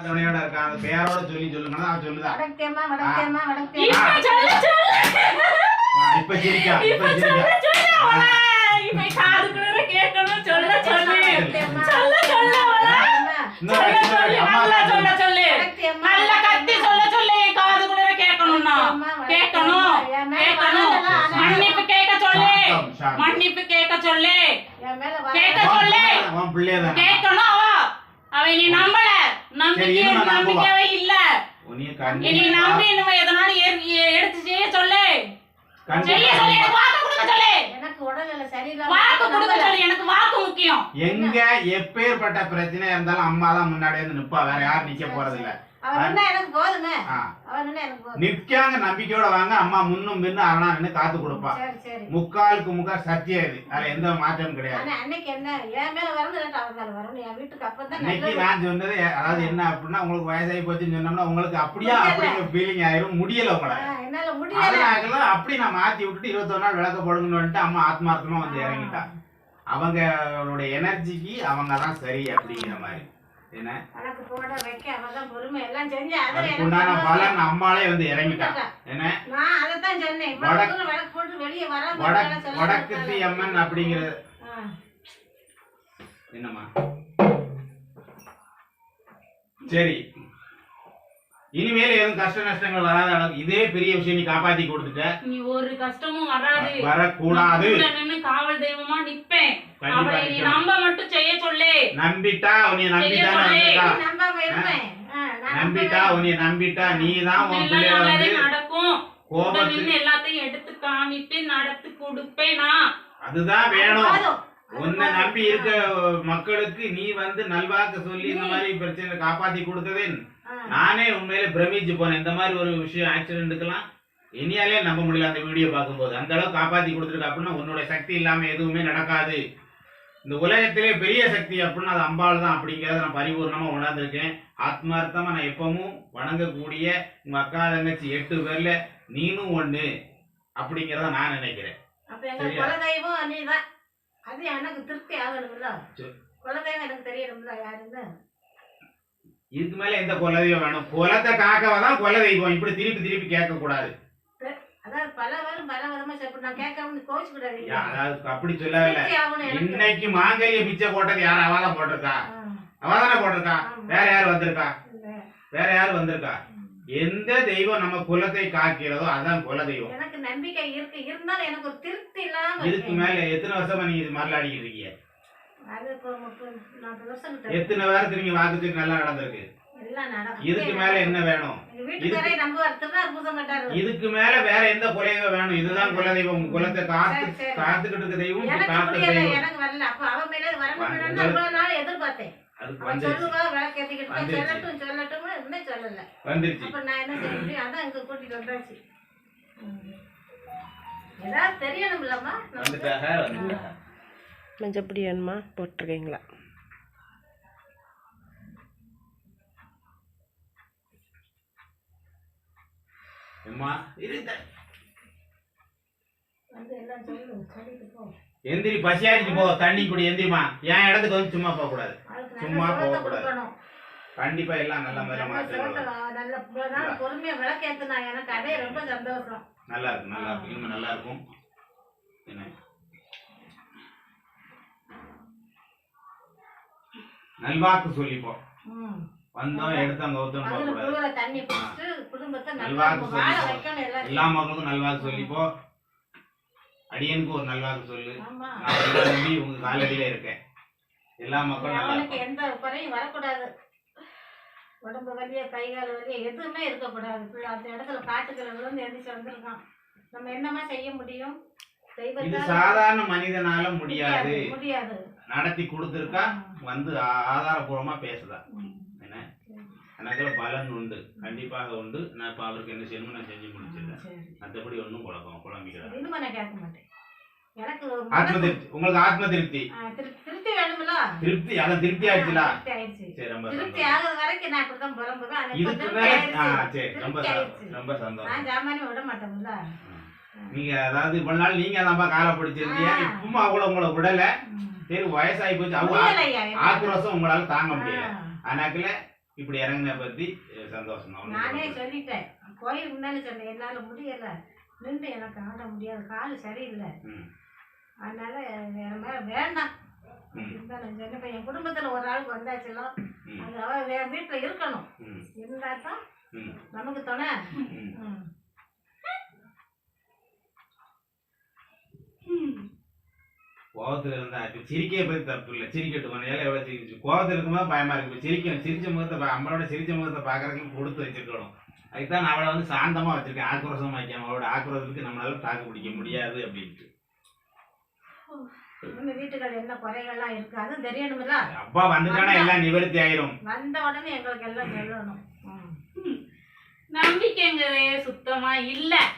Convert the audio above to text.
துணையோட இருக்கா அந்த பேரோட சொல்லுங்கன்னா அவ சொல்லுதா இப்ப சிரிக்கா மன்னிப்பு கேட்க சொல்லு அவ நீ நம்பல நம்பிக்கையே இல்ல நீ நம்பி நம்ம எதனால எடுத்து செய்ய சொல்லு வாக்கு கொடுக்க சொல்லு எனக்கு வாக்கு முக்கியம். எங்க எப்பேற்பட்ட பிரச்சனை இருந்தாலும் அம்மா தான் முன்னாடி வந்து நிப்பா, வேற யாரும் நிக்க போறது இல்ல. நிக்காங்க நம்பிக்கையோட வாங்க, அம்மா முன்னும் பின்னும் அரணா காத்து கொடுப்பா. முக்காலுக்கு முக்கால் சத்தியம் இது, அதுல எந்த மாற்றமும் கிடையாது. அன்னைக்கு நான் சொன்னது அதாவது என்ன அப்படின்னா, உங்களுக்கு வயசாகி போச்சுன்னு சொன்னோம்னா உங்களுக்கு அப்படியே அப்படிங்கிற ஃபீலிங் ஆயிரும், முடியல உங்களை. அதனால அப்படி நான் மாத்தி விட்டுட்டு 21 நாள் விளக்க போடுங்கன்னு அம்மா ஆத்மார்த்தமா வந்து இறங்கிட்டா. அவங்களுடைய எனர்ஜிக்கு அவங்க தான் சரி அப்படிங்கிற மாதிரி. அம்மாலே வந்து இறங்கிட்டான். வடக்கு அம்மன் அப்படிங்கிறது என்னம்மா சரி. இனிமேல் எதுவும் கஷ்ட நஷ்டங்கள் வராத அளவுக்கு இதே பெரிய விஷயம் நீ காப்பாத்தி கொடுத்துட்ட. நீ ஒரு கஷ்டமும் வராது, வரக்கூடாது. காவல் தெய்வமா நிப்பேன். அவளை நீ நம்ப மட்டும் செய்ய சொல்லு. நம்பிட்டா உன்னை நம்பிட்டா நீதான் உன் பிள்ளைய வந்து நடக்கும். கோபத்துல எல்லாத்தையும் எடுத்து காமிட்டு நடத்தி கொடுப்பேனா? அதுதான் வேணும். உன்னை நம்பி இருக்க மக்களுக்கு நீ வந்து நல்வாக்கு சொல்லி இந்த மாதிரி பிரச்சனை காப்பாத்தி கொடுத்ததே நானே உண்மையில பிரமிச்சு போனேன். இந்த மாதிரி ஒரு விஷயம் ஆக்சிடென்ட்டுக்கெல்லாம் இனியாலே நம்ப முடியல. அந்த வீடியோ பார்க்கும்போது அந்த அளவுக்கு காப்பாத்தி கொடுத்துருக்க அப்படின்னா உன்னுடைய சக்தி இல்லாம எதுவுமே நடக்காது. இந்த உலகத்திலே பெரிய சக்தி அப்படின்னா அது அம்பாள் தான் அப்படிங்கிறத நான் பரிபூர்ணமா உணர்ந்திருக்கேன். ஆத்மார்த்தமா நான் எப்பவும் வணங்கக்கூடிய உங்க அக்கா தங்கச்சி 8 பேர்ல நீனும் ஒண்ணு அப்படிங்கிறத நான் நினைக்கிறேன். அது எனக்கு திருப்தி ஆகணும்ல. குலதெய்வம் எனக்கு தெரியணும்ல யாருன்னு. இதுக்கு மேல எந்த குலதெய்வம் வேணும்? குலத்தை காக்கவதான் குலதெய்வம். இப்படி திருப்பி கேட்க கூடாது. அதாவது பல விதமா சாப்பிட்டு நான் கேட்காம கோச்சு கூடாது. அதாவது அப்படி சொல்லல. இன்னைக்கு மாங்கல்ய பிச்சை போட்டது யார்? அவதான் போட்டிருக்கா. அவதானே போட்டிருக்கா. வேற யாரு வந்திருக்கா? எந்த தெய்வம் நம்ம குலத்தை காக்கிறதோ அதான் குலதெய்வம். எனக்கு நம்பிக்கை இருக்கு, இருந்தாலும் எனக்கு ஒரு திருப்தி இல்லாம. இதுக்கு மேல எத்தனை வருஷமா நீங்க இது மாதிரி அடிக்கிட்டு இருக்கீங்க? அது இப்போ 40 வருஷம். எத்தனை பேருக்கு நீங்க வாக்குக்கு நல்லா நடந்திருக்கு? இதுக்கு மேல என்ன வேணும்? இதுக்கு மேல வேற எந்த குலதெய்வம் வேணும்? இதுதான் குலதெய்வம். குலத்தை காத்துக்கிட்டு இருக்க தெய்வம். எதிர்பார்த்தேன் வந்துருச்சு. மஞ்சப்பொடி வேணுமா போட்டிருக்கீங்களா? எந்திரி, பசியாரிச்சு போ, தண்ணி குடி, எந்திரிமா. என் இடத்துக்கு வந்து சும்மா போக கூடாது, சும்மா போக கூடாது. கண்டிப்பா எல்லாம் நல்ல மாதிரி பொறுமையா விளக்கேத்துனா எனக்கு அதே ரொம்ப சந்தோஷம். நல்லா இருக்கும், நல்லா இருக்கும், இன்னும் நல்லா இருக்கும். என்ன நல்வாக்கு சொல்லிப்போம். வந்தோம் எடுத்தோம் கௌத்தம் போக கூடாது. நல்வாக்கு சொல்லிப்போம். எல்லா மக்களுக்கும் நல்வாக்கு சொல்லிப்போ. அடியனுக்கு ஒரு நல்வாக்கு சொல்லு. நான் உங்க காலடியில இருக்கேன். எல்லா மக்களும் எந்த குறையும் வரக்கூடாது. உடம்பு வலியா கை கால் வலியா எதுவுமே இருக்கக்கூடாது. அந்த இடத்துல காட்டுக்கிறது வந்து எந்திரிச்சு வந்திருக்கான். நம்ம என்னமா செய்ய முடியும்? இது சாதாரண மனிதனால முடியாது. முடியாது. நடத்தி கொடுத்துருக்கா வந்து ஆதாரபூர்வமா பேசுதா. என்ன எனக்கு பலன் உண்டு, கண்டிப்பாக உண்டு. நான் இப்ப அவருக்கு என்ன செய்யணுமோ நான் செஞ்சு முடிச்சிருக்கேன். மற்றபடி ஒன்றும் குழம்பிக்கிறேன். இன்னும் நான் கேட்க மாட்டேன். எனக்கு ஆத்ம திருப்தி. உங்களுக்கு ஆத்ம திருப்தி திருப்தி வேணும்ல? திருப்தி அதான் திருப்தி ஆயிடுச்சுல. சரி, ரொம்ப திருப்தி ஆகுற வரைக்கும் நான் இப்படிதான் புலம்புவேன். இதுக்கு மேல சரி, ரொம்ப சந்தோஷம். நான் ஜாமானே விட மாட்டேன்ல. நீங்க அதாவது இவ்வளவு நாள் நீங்க அதான்ப்பா காலை பிடிச்சிருந்தீங்க. இப்பவும் அவ்வளவு உங்களை விடல. சரி, வயசாகி போச்சு. அவங்க ஆக்ரோஷம் உங்களால தாங்க முடியல. அதனால இப்படி இறங்கின பத்தி சந்தோஷம் தான். நானே சொல்லிட்டேன், கோயிலுக்கு முன்னாடி சொன்னேன், என்னால முடியல, நின்று எனக்கு ஆட முடியாது, கால் சரியில்லை, அதனால வேற மாதிரி வேண்டாம். நான் சொன்னேன், இப்ப என் குடும்பத்துல ஒரு ஆளுக்கு வந்தாச்சுலாம், அது அவ வேற வீட்டுல இருக்கணும், இருந்தா தான் நமக்கு துணை. கோபத்துல இருந்தா சிரிக்கையை பத்தி தப்பு இல்லை, சிரிக்கட்டும். எவ்வளவு சிரிச்சு கோபத்துல இருக்கும்போது பயமா இருக்கு. இப்ப சிரிச்ச முகத்தை அம்மளோட சிரிச்ச முகத்தை பாக்குறதுக்கு கொடுத்து வச்சிருக்கணும். அதுக்குதான் நான் அவளை வந்து சாந்தமா வச்சிருக்கேன், ஆக்ரோஷமா வைக்காம. அவளோட ஆக்ரோஷத்துக்கு நம்மளால தாக்கு பிடிக்க முடியாது அப்படின்ட்டு. வீட்டுகள் என்ன குறைகள்லாம் இருக்கு அது தெரியணும்ல. அப்பா வந்துட்டானா எல்லாம் நிவர்த்தி ஆயிரும். வந்த உடனே எங்களுக்கு எல்லாம் சொல்லணும். நம்பிக்கைங்கிறதே சுத்தமா இல்ல.